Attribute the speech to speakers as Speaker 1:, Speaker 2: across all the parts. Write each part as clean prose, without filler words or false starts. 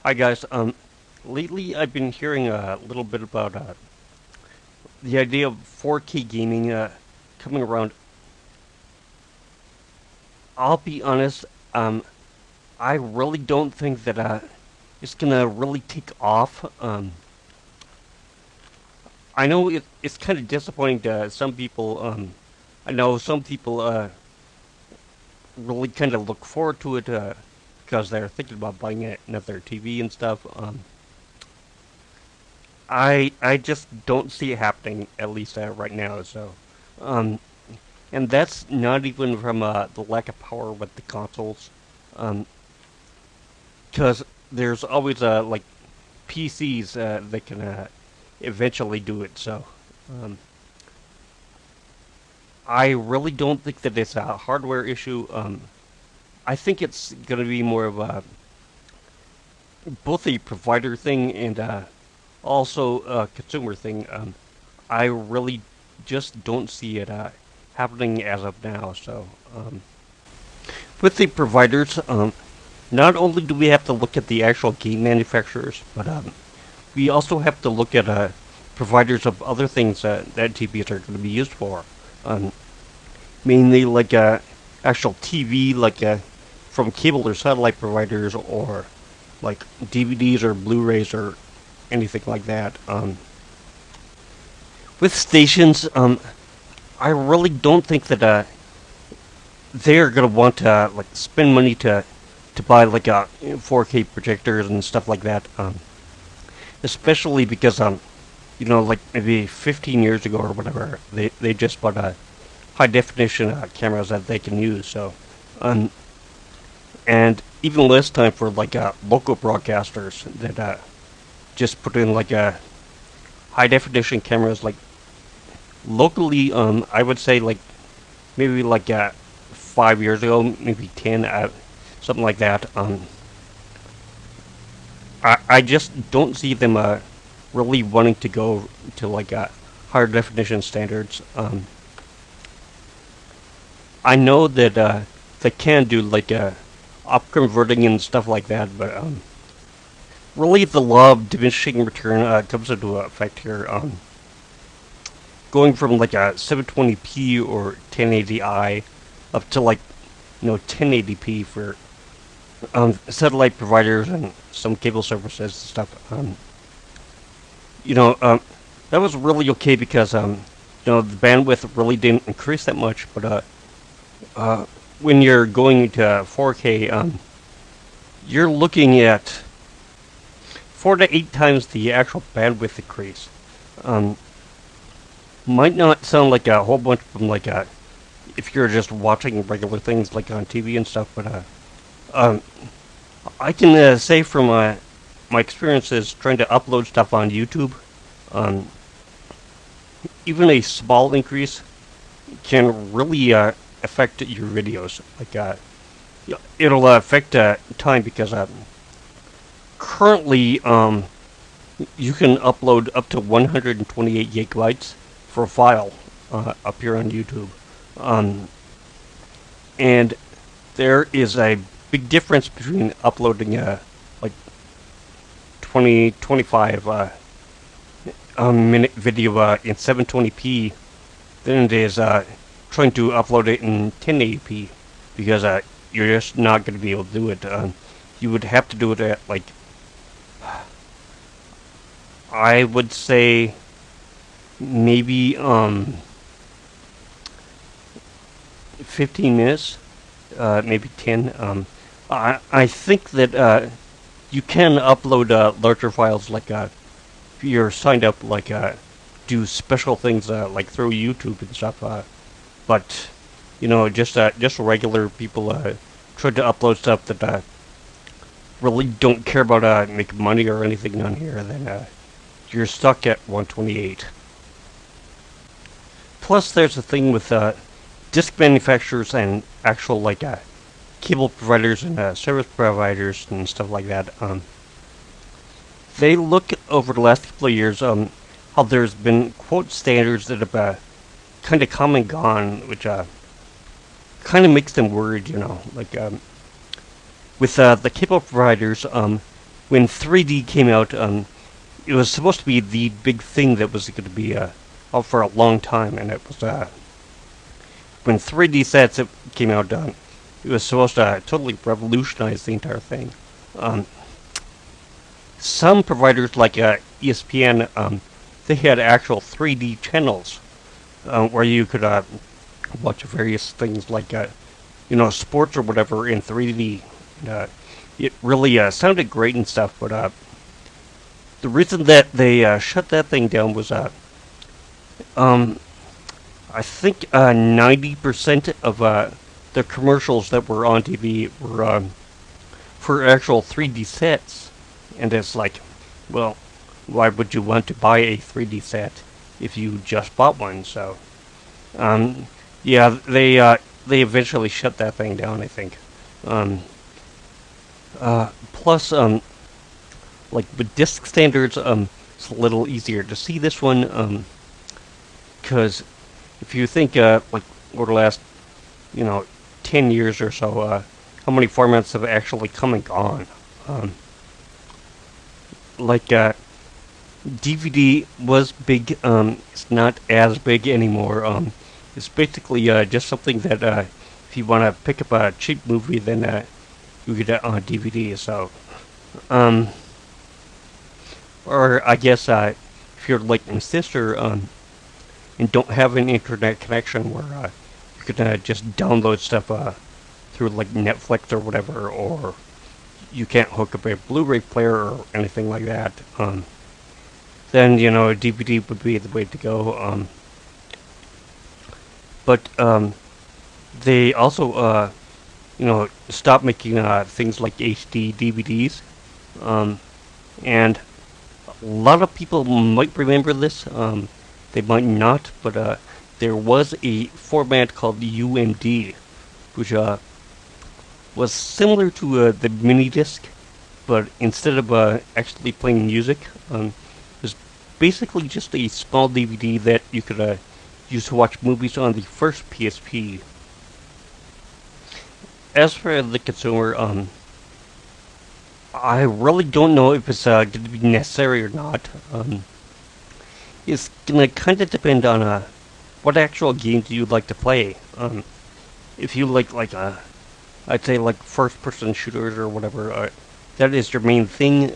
Speaker 1: Hi guys. Lately I've been hearing a little bit about the idea of 4K gaming coming around. I'll be honest. I really don't think that it's gonna really take off. I know it's kind of disappointing to some people. I know some people really kind of look forward to it because they're thinking about buying another TV and stuff. I just don't see it happening, at least right now. So, um, and that's not even from the lack of power with the consoles, because there's always like PCs that can eventually do it. So, um, I really don't think that it's a hardware issue. I think it's going to be more of a both a provider thing and also a consumer thing. I really just don't see it happening as of now. So, with the providers, not only do we have to look at the actual game manufacturers, but we also have to look at providers of other things that TVs are going to be used for. Um, Mainly like actual TV, like from cable or satellite providers, or like DVDs or Blu-rays or anything like that. With stations, I really don't think that they're gonna want to like spend money to buy like 4K projectors and stuff like that. Especially because like maybe 15 years ago or whatever, they just bought high definition cameras that they can use. So, um, and even less time for like local broadcasters that just put in like high definition cameras like locally. I would say like maybe like 5 years ago, maybe 10, something like that. I just don't see them really wanting to go to like higher definition standards. I know that they can do like up converting and stuff like that, but really the law of diminishing return comes into effect here. Going from like a 720p or 1080i up to like 1080p for satellite providers and some cable services and stuff. You know, um, that was really okay because the bandwidth really didn't increase that much, but when you're going to 4K, you're looking at 4 to 8 times the actual bandwidth increase. Um, might not sound like a whole bunch from like if you're just watching regular things like on TV and stuff, but um, I can say from my experiences trying to upload stuff on YouTube, um, even a small increase can really affect your videos. Like it'll affect time because currently you can upload up to 128 gigabytes for a file up here on YouTube, um, and there is a big difference between uploading like 25 minute video in 720p than it is trying to upload it in 1080p because you're just not going to be able to do it. You would have to do it at like I would say maybe 15 minutes, maybe 10. I think that you can upload larger files like if you're signed up like do special things like through YouTube and stuff. But just regular people try to upload stuff that really don't care about making money or anything on here. Then you're stuck at 128. Plus, there's a thing with disc manufacturers and actual like cable providers and service providers and stuff like that. They look over the last couple of years how there's been quote standards that have kind of come and gone, which kind of makes them worried. Like with the cable providers, when 3D came out, it was supposed to be the big thing that was going to be out for a long time, and it was when 3D sets came out, it was supposed to totally revolutionize the entire thing. Um, some providers like ESPN, they had actual 3D channels where you could watch various things like sports or whatever in 3D. It really sounded great and stuff, but the reason that they shut that thing down was um, I think 90% of the commercials that were on TV were for actual 3D sets, and it's like, well, why would you want to buy a 3D set if you just bought one? So, yeah, they eventually shut that thing down, I think. Um, plus, like with disc standards, it's a little easier to see this one, because if you think like over the last, you know, 10 years or so, how many formats have actually come and gone? Um, like DVD was big. It's not as big anymore. It's basically just something that if you want to pick up a cheap movie, then you get it on DVD. So, um, or I guess if you're like my sister, and don't have an internet connection where you can just download stuff through like Netflix or whatever, or you can't hook up a Blu-ray player or anything like that, then a DVD would be the way to go. But they also stopped making things like HD DVDs, and a lot of people might remember this. They might not, but there was a format called UMD, which was similar to the mini disc, but instead of actually playing music, it was basically just a small DVD that you could use to watch movies on the first PSP. As for the consumer, I really don't know if it's going to be necessary or not. It's gonna kind of depend on what actual games you'd like to play. If you like I'd say like first-person shooters or whatever, that is your main thing.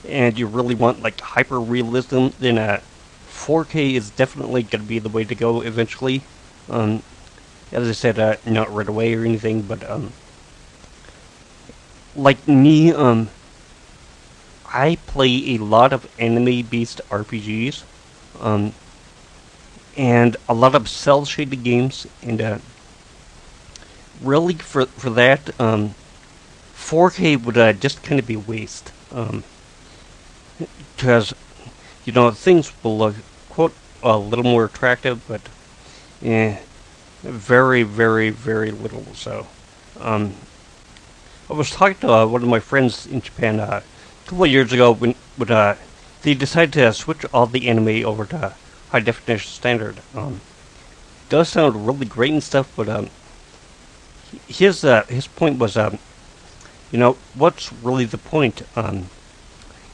Speaker 1: And you really want like hyper realism, then 4K is definitely gonna be the way to go eventually. As I said, not right away or anything, but like me, I play a lot of anime-based RPGs, um, and a lot of cel-shaded games, and really for that, 4K would just kind of be a waste, because things will look quote a little more attractive, but very very very little. So, I was talking to one of my friends in Japan a couple of years ago when they decided to switch all the anime over to high definition standard. Does sound really great and stuff, but his point was what's really the point?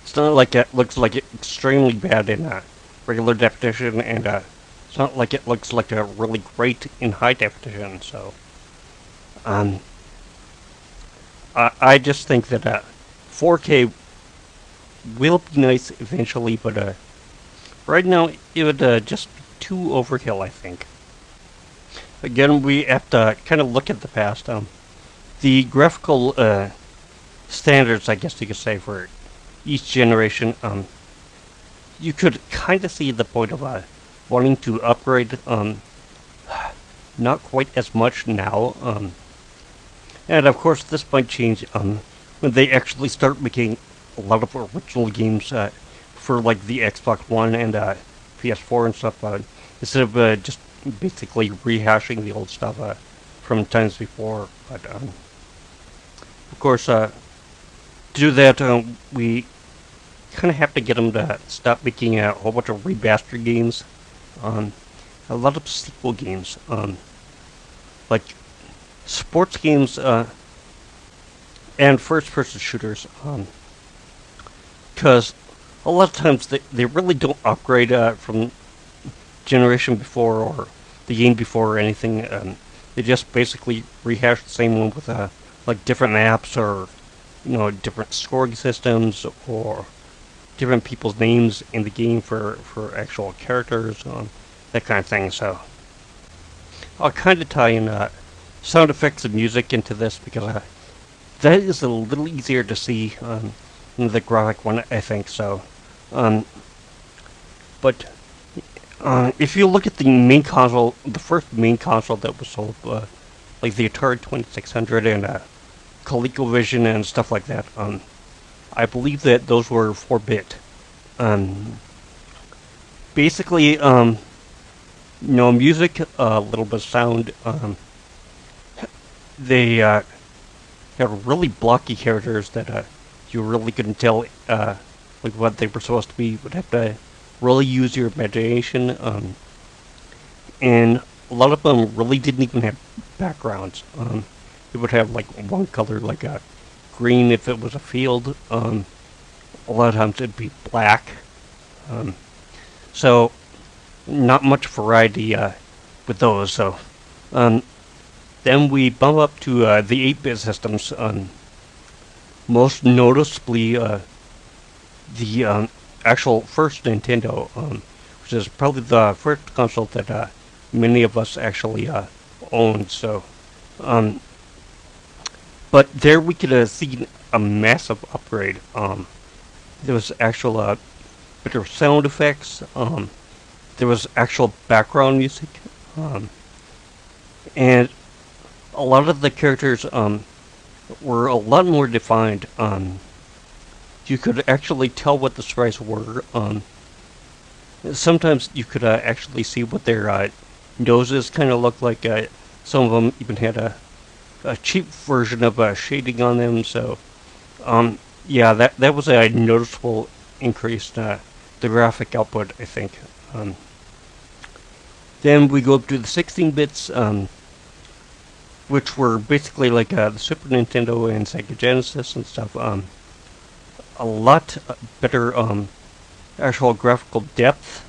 Speaker 1: It's not like it looks like it extremely bad in regular definition, and it's not like it looks like a really great in high definition. So, I just think that 4K will be nice eventually, but right now it would just be too overkill, I think. Again, we have to kind of look at the past. The graphical standards, I guess you could say, for each generation, you could kind of see the point of wanting to upgrade. Not quite as much now. And of course, this might change when they actually start making a lot of original games for like the Xbox One and PS4 and stuff, instead of just basically rehashing the old stuff from times before. But of course, to do that, we kind of have to get them to stop making a whole bunch of remastered games. A lot of sequel games, like sports games and first-person shooters. because a lot of times they really don't upgrade from generation before or the game before or anything. They just basically rehash the same one with like different maps or different scoring systems or different people's names in the game for actual characters, that kind of thing. So I'll kind of tie in sound effects and music into this because that is a little easier to see in the graphic one, I think. So, but if you look at the main console, the first main console that was sold, like the Atari 2600 and ColecoVision and stuff like that, I believe that those were 4-bit. Basically, music, a little bit of sound. They had really blocky characters that you really couldn't tell like what they were supposed to be. You would have to really use your imagination. And a lot of them really didn't even have backgrounds. It would have like one color, like a green if it was a field. A lot of times it'd be black. So not much variety with those. So then we bump up to the 8-bit systems. Most noticeably, the actual first Nintendo, which is probably the first console that many of us actually owned. So, but there we could see a massive upgrade. There was actual better sound effects. There was actual background music, and a lot of the characters were a lot more defined. You could actually tell what the sprites were. Sometimes you could actually see what their noses kind of looked like. Some of them even had a cheap version of shading on them. So, yeah, that was a noticeable increase in the graphic output, I think. Then we go up to the 16 bits, which were basically like the Super Nintendo and Sega Genesis and stuff. A lot better actual graphical depth,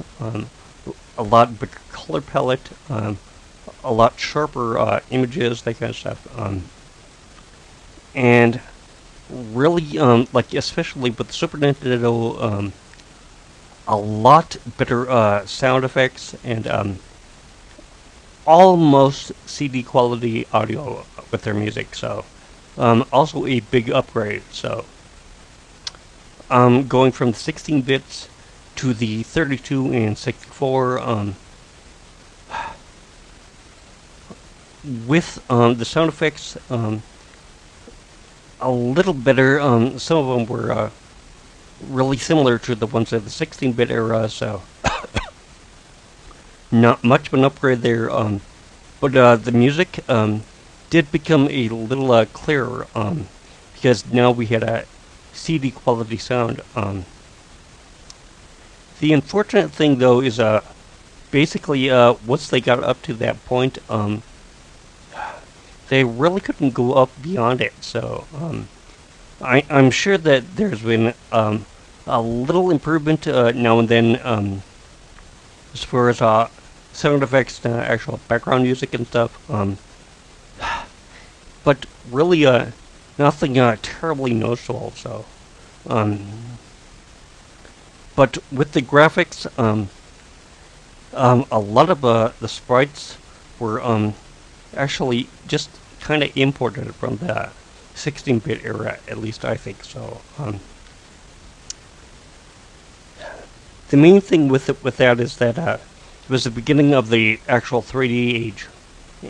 Speaker 1: a lot better color palette, a lot sharper images, that kind of stuff. And really, like especially with the Super Nintendo, a lot better sound effects and almost CD quality audio with their music. So also a big upgrade. So going from the 16 bits to the 32 and 64, with the sound effects a little better. Some of them were really similar to the ones of the 16-bit era, so not much of an upgrade there. But the music did become a little clearer because now we had a CD quality sound. The unfortunate thing, though, is basically once they got up to that point, they really couldn't go up beyond it. So I'm sure that there's been a little improvement now and then as far as sound effects, actual background music and stuff. But really, nothing terribly noticeable. So, but with the graphics, a lot of the sprites were actually just kind of imported from the 16-bit era, at least I think so. The main thing with that is that it was the beginning of the actual 3D age,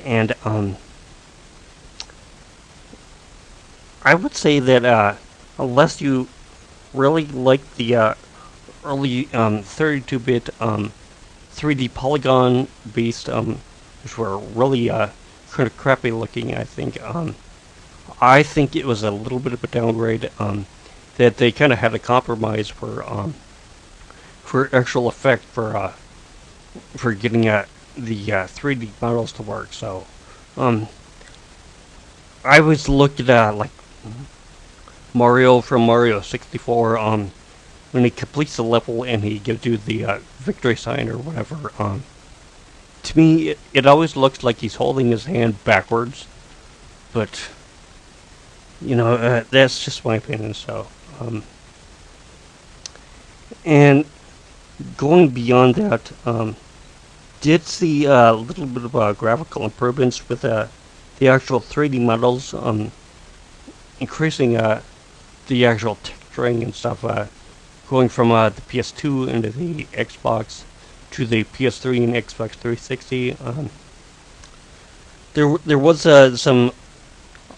Speaker 1: and I would say that unless you really like the early 32-bit 3D polygon-based, which were really kind of crappy looking, I think it was a little bit of a downgrade. That they kind of had a compromise for actual effect for getting the 3D models to work. So I always looked at like Mario from Mario 64. when he completes the level and he gives you the victory sign or whatever, to me it always looks like he's holding his hand backwards, but that's just my opinion. So, and going beyond that, did see a little bit of graphical improvements with the actual 3D models, increasing the actual texturing and stuff, going from the PS2 into the Xbox to the PS3 and Xbox 360. There was some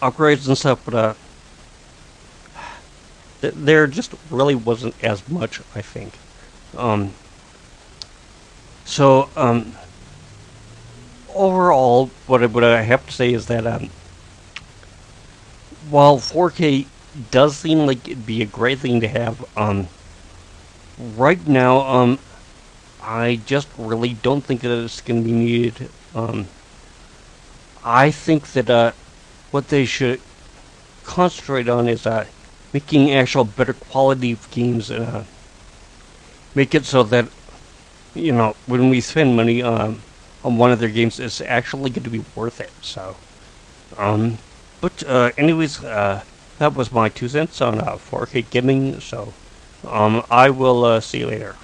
Speaker 1: upgrades and stuff, but there just really wasn't as much, I think. So overall, what I have to say is that while 4K does seem like it'd be a great thing to have, right now, I just really don't think that it's going to be needed. I think that what they should concentrate on is making actual better quality of games, and make it so that when we spend money on one of their games, it's actually going to be worth it. So, but anyways, that was my 2 cents on 4K gaming. So, I will see you later.